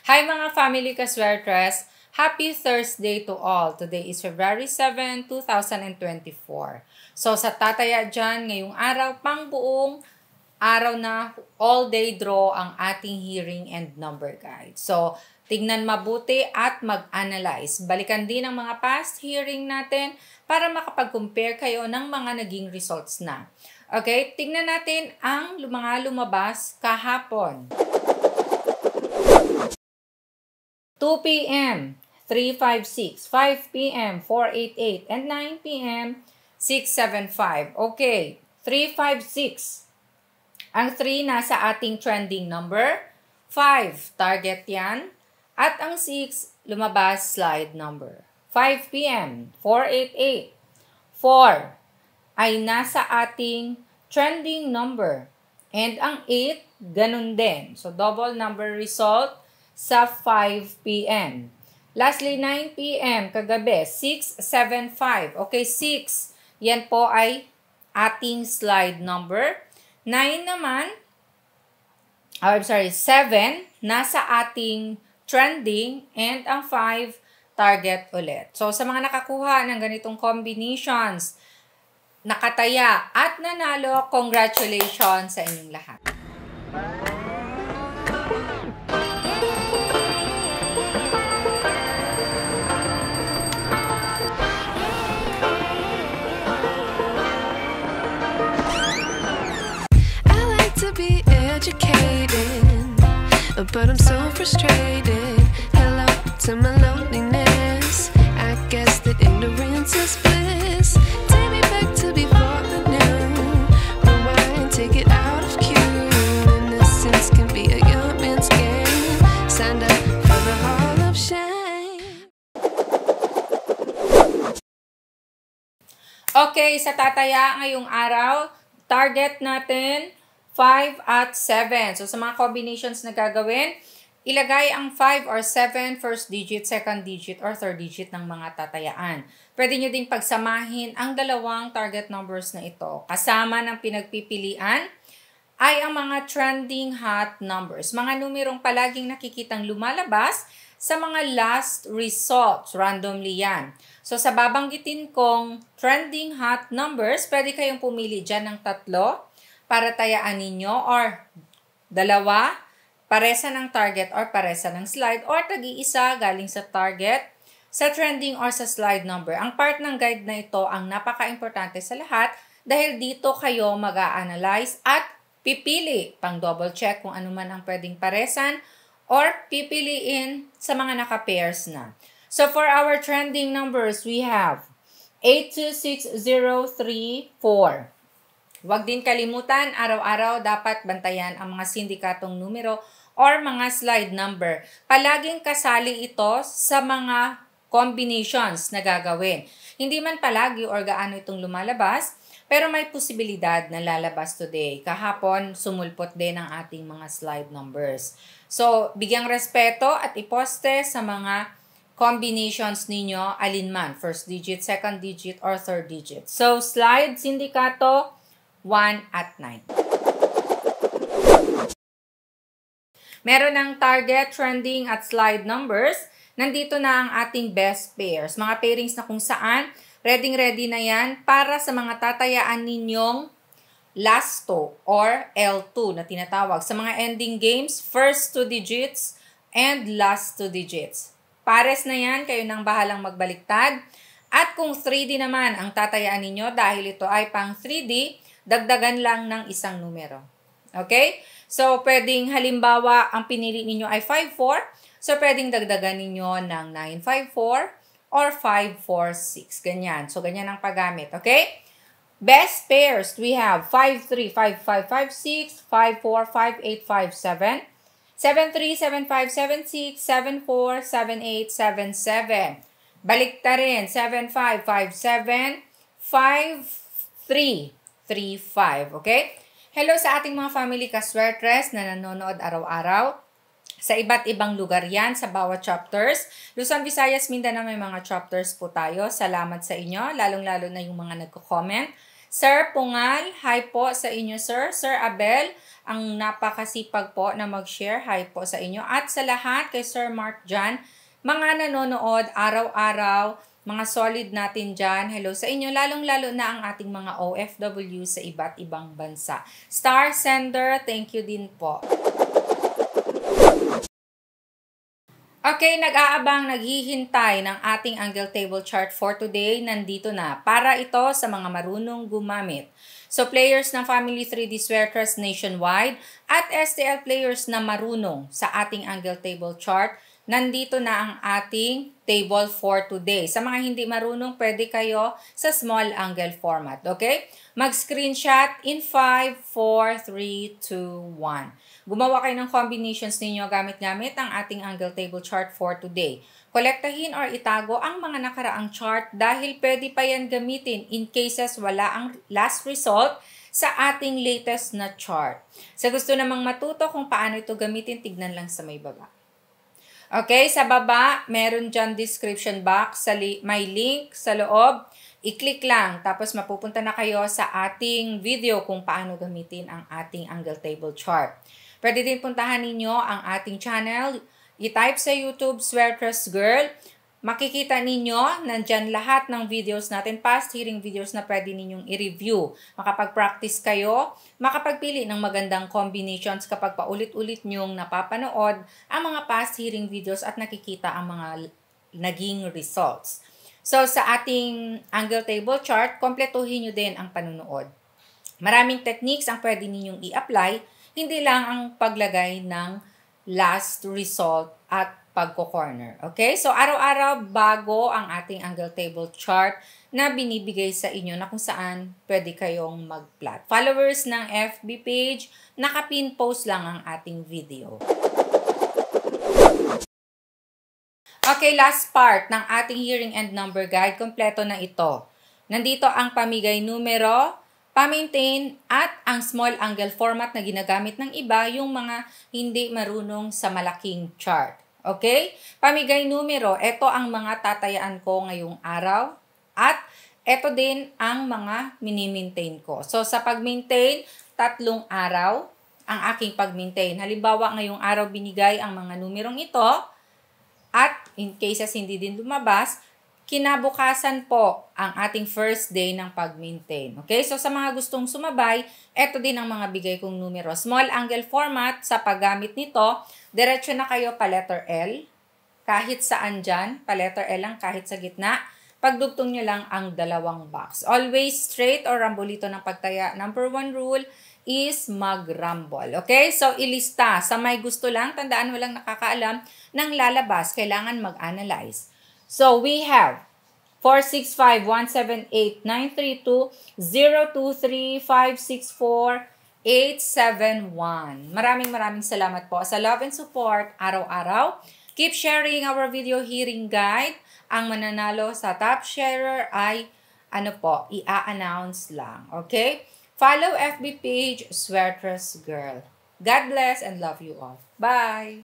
Hi mga family kaswertres! Happy Thursday to all! Today is February 7, 2024. So sa tataya dyan, ngayong araw, pang buong araw na all-day draw ang ating hearing and number guide. So tignan mabuti at mag-analyze. Balikan din ang mga past hearing natin para makapag-compare kayo ng mga naging results na. Okay, tignan natin ang mga lumabas kahapon. 2 p.m. 356, 5 p.m. 488, and 9 p.m. 675. Okay, 356. Ang 3 nasa ating trending number. 5, target yan. At ang 6, lumabas slide number. 5 p.m. 488. 4 ay nasa ating trending number. And ang 8, ganun din. So, double number result sa 5 p.m. Lastly, 9 p.m. kagabi, 675. Okay, 6. Yan po ay ating slide number. 9 naman, 7, nasa ating trending. And ang 5, target ulit. So, sa mga nakakuha ng ganitong combinations, nakataya at nanalo, congratulations sa inyong lahat. But I'm so frustrated. Hello to my loneliness. I guess that ignorance is bliss. Take me back to before the new. Rewind, take it out of cue. Innocence can be a young man's game. Signed up for the hall of shame. Okay, sa tataya ngayong araw, target natin 5 at 7. So, sa mga combinations na gagawin, ilagay ang 5 or 7, first digit, second digit, or third digit ng mga tatayaan. Pwede nyo ding pagsamahin ang dalawang target numbers na ito. Kasama ng pinagpipilian ay ang mga trending hot numbers. Mga numerong palaging nakikitang lumalabas sa mga last results. Randomly yan. So, sa babanggitin kong trending hot numbers, pwede kayong pumili dyan ng 3 para tayaan ninyo, or 2, paresa ng target or paresa ng slide, or tag-iisa galing sa target, sa trending or sa slide number. Ang part ng guide na ito ang napaka-importante sa lahat dahil dito kayo mag-a-analyze at pipili, pang double check kung ano man ang pwedeng paresan or pipiliin sa mga naka-pairs na. So for our trending numbers, we have 826034. Huwag din kalimutan, araw-araw dapat bantayan ang mga sindikatong numero or mga slide number. Palaging kasali ito sa mga combinations na gagawin. Hindi man palagi or gaano itong lumalabas, pero may posibilidad na lalabas today. Kahapon, sumulpot din ang ating mga slide numbers. So, bigyang respeto at iposte sa mga combinations ninyo alinman. First digit, second digit, or third digit. So, slide, sindikato, 1 at 9. Meron ng target, trending, at slide numbers. Nandito na ang ating best pairs. Mga pairings na kung saan, ready na yan para sa mga tatayaan ninyong last 2 or L2 na tinatawag. Sa mga ending games, first 2 digits and last 2 digits. Pares na yan, kayo nang bahalang magbaliktad. At kung 3D naman ang tatayaan ninyo, dahil ito ay pang 3D, dagdagan lang ng isang numero. Okay? So, pwedeng halimbawa, ang pinili ninyo ay 54. So, pwedeng dagdagan ninyo ng 954 or 546. Ganyan. So, ganyan ang paggamit. Okay? Best pairs, we have 53, 5556, 54, 5857, 73, 75, 76, 74, 78, 77. Balikta rin, 75, 57, 53, 3-5, okay? Hello sa ating mga family kaswertres na nanonood araw-araw. Sa iba't ibang lugar yan, sa bawat chapters. Luzon, Visayas, Mindanao, may mga chapters po tayo. Salamat sa inyo, lalong-lalo na yung mga nagko-comment Sir Pungal, hi po sa inyo, sir. Sir Abel, ang napakasipag po na mag-share, hi po sa inyo. At sa lahat, kay Sir Mark Jan, mga nanonood araw-araw, mga solid natin dyan, hello sa inyo, lalong-lalo na ang ating mga OFW sa iba't ibang bansa. Star Sender, thank you din po. Okay, nag-aabang, naghihintay ng ating angle table chart for today. Nandito na. Para ito sa mga marunong gumamit. So, players ng Family 3D Swear Trust nationwide at STL players na marunong sa ating angle table chart, nandito na ang ating table for today. Sa mga hindi marunong, pwede kayo sa small angle format. Okay? Mag-screenshot in 5, 4, 3, 2, 1. Gumawa kayo ng combinations ninyo gamit-gamit ang ating angle table chart for today. Kolektahin or itago ang mga nakaraang chart dahil pwede pa yan gamitin in cases wala ang last result sa ating latest na chart. Sa gusto namang matuto kung paano ito gamitin, tignan lang sa may baba. Okay, sa baba, meron dyan description box, may link sa loob. I-click lang, tapos mapupunta na kayo sa ating video kung paano gamitin ang ating angle table chart. Pwede din puntahan ninyo ang ating channel. I-type sa YouTube, Swear Trust Girl. Makikita ninyo, nandyan lahat ng videos natin, past hearing videos na pwede ninyong i-review. Makapag-practice kayo, makapagpili ng magandang combinations kapag paulit-ulit nyong napapanood ang mga past hearing videos at nakikita ang mga naging results. So, sa ating angle table chart, kompletuhin nyo din ang panunood. Maraming techniques ang pwede ninyong i-apply, hindi lang ang paglagay ng last result at pagko-corner. Okay? So, araw-araw bago ang ating angle table chart na binibigay sa inyo na kung saan pwede kayong mag-plot. Followers ng FB page, nakapin post lang ang ating video. Okay, last part ng ating hearing and number guide. Kompleto na ito. Nandito ang pamigay numero, pa-maintain at ang small angle format na ginagamit ng iba, yung mga hindi marunong sa malaking chart. Okay? Pamigay numero, ito ang mga tatayaan ko ngayong araw at ito din ang mga mini-maintain ko. So, sa pag-maintain, 3 araw ang aking pag-maintain. Halimbawa, ngayong araw binigay ang mga numerong ito at in cases hindi din lumabas, kinabukasan po ang ating first day ng pag-maintain. Okay? So, sa mga gustong sumabay, eto din ang mga bigay kong numero. Small angle format, sa paggamit nito, diretso na kayo pa letter L. Kahit saan dyan, pa letter L lang, kahit sa gitna. Pagdugtong nyo lang ang 2 box. Always straight or rambolito ng pagtaya. Number 1 rule is mag-rumble. Okay? So, ilista. Sa may gusto lang, tandaan walang nakakaalam, nang lalabas, kailangan mag-analyze. So, we have 465-178-932-023-564-871. Maraming salamat po sa love and support araw-araw. Keep sharing our video hearing guide. Ang mananalo sa top sharer ay, i-announce lang. Okay? Follow FB page, Swear Trust Girl. God bless and love you all. Bye!